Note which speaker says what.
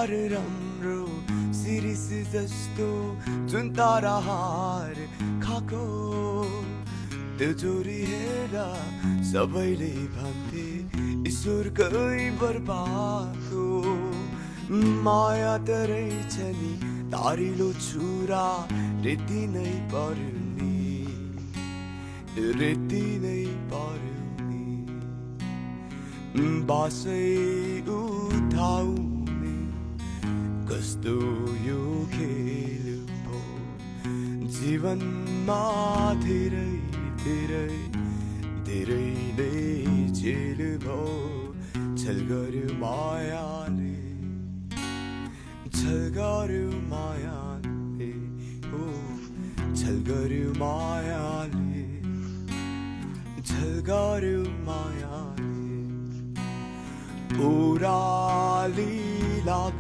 Speaker 1: राम्रो सिरिस जस्तो जुन ताराहार खाको त्यो जोडी हेर्दा सबैले भन्थे ईश्वरकै बर्बादको माया त रहेछ नि तारिलो छुरा रेती नै पर्ने रेती नै पर्ने बासै उठाउने कस्तो यो खेल हो जीवनमा धेरै धेरै धेरै नै जेल भो छल गर्यो मायाले छल गर्यो मायाले हो छल गर्यो मायाले छल गर्यो मायाले ओराली लागे